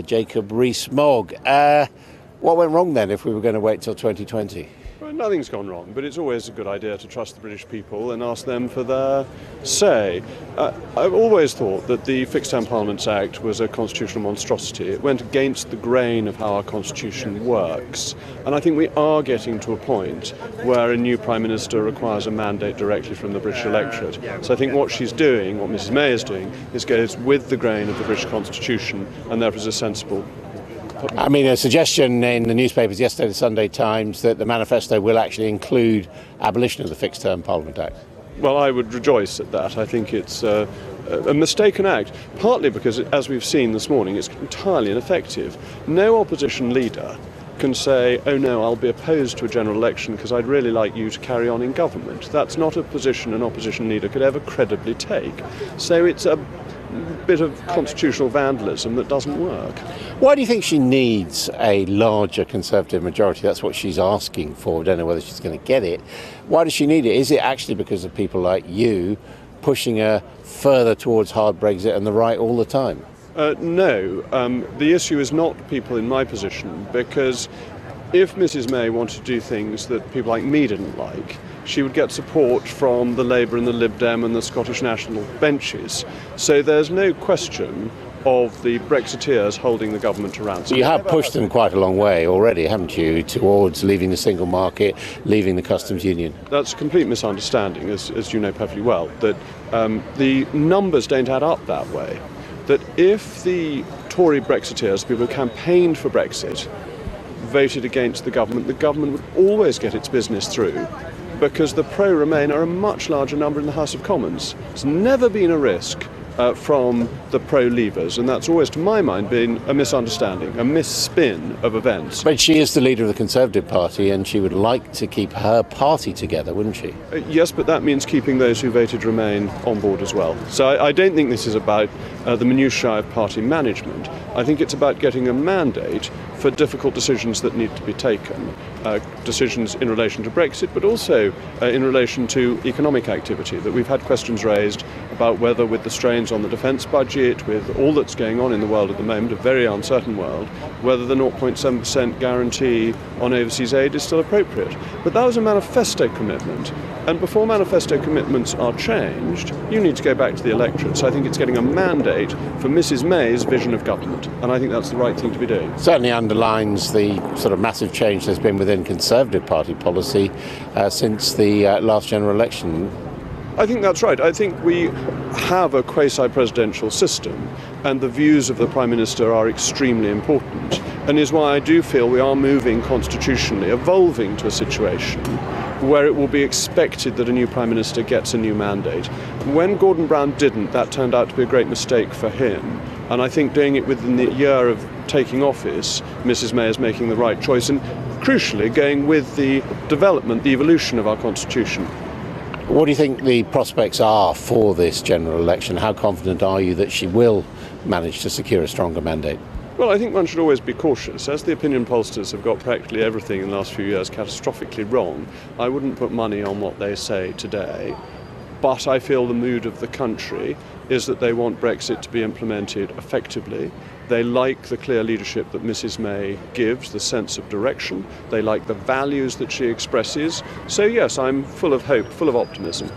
Jacob Rees-Mogg. What went wrong then if we were going to wait till 2020? Well, nothing's gone wrong, but it's always a good idea to trust the British people and ask them for their say. I've always thought that the Fixed Term Parliaments Act was a constitutional monstrosity. It went against the grain of how our constitution works. And I think we are getting to a point where a new Prime Minister requires a mandate directly from the British electorate. So I think what she's doing, what Mrs May is doing, is goes with the grain of the British constitution and therefore is a sensible. I mean, a suggestion in the newspapers yesterday, the Sunday Times, that the manifesto will actually include abolition of the Fixed Term Parliament Act. Well, I would rejoice at that. I think it's a mistaken act, partly because, as we've seen this morning, it's entirely ineffective. No opposition leader can say, oh no, I'll be opposed to a general election because I'd really like you to carry on in government. That's not a position an opposition leader could ever credibly take. So it's a bit of constitutional vandalism that doesn't work. Why do you think she needs a larger Conservative majority? That's what she's asking for. I don't know whether she's going to get it. Why does she need it? Is it actually because of people like you pushing her further towards hard Brexit and the right all the time? No. The issue is not people in my position, because if Mrs May wanted to do things that people like me didn't like, she would get support from the Labour and the Lib Dem and the Scottish National benches. So there's no question of the Brexiteers holding the government to ransom. You have pushed them quite a long way already, haven't you, towards leaving the single market, leaving the customs union? That's a complete misunderstanding, as you know perfectly well, that the numbers don't add up that way. That if the Tory Brexiteers, people who campaigned for Brexit, voted against the government would always get its business through, because the pro-Remain are a much larger number in the House of Commons. It's never been a risk from the pro-Leavers, and that's always, to my mind, been a misunderstanding, a misspin of events. But she is the leader of the Conservative Party, and she would like to keep her party together, wouldn't she? Yes, but that means keeping those who voted Remain on board as well. So I don't think this is about the minutiae of party management. I think it's about getting a mandate for difficult decisions that need to be taken. Decisions in relation to Brexit, but also in relation to economic activity, that we've had questions raised about whether, with the strains on the defence budget, with all that's going on in the world at the moment, a very uncertain world, whether the 0.7% guarantee on overseas aid is still appropriate. But that was a manifesto commitment. And before manifesto commitments are changed, you need to go back to the electorate. So I think it's getting a mandate for Mrs May's vision of government. And I think that's the right thing to be doing. Certainly underlines the sort of massive change there's been within Conservative Party policy since the last general election. I think that's right. I think we have a quasi-presidential system, and the views of the Prime Minister are extremely important, and is why I do feel we are moving constitutionally, evolving to a situation where it will be expected that a new Prime Minister gets a new mandate. When Gordon Brown didn't, that turned out to be a great mistake for him, and I think doing it within the year of taking office, Mrs May is making the right choice, and crucially going with the development, the evolution of our constitution. What do you think the prospects are for this general election? How confident are you that she will manage to secure a stronger mandate? Well, I think one should always be cautious. As the opinion pollsters have got practically everything in the last few years catastrophically wrong, I wouldn't put money on what they say today. But I feel the mood of the country is that they want Brexit to be implemented effectively. They like the clear leadership that Mrs May gives, the sense of direction. They like the values that she expresses. So yes, I'm full of hope, full of optimism.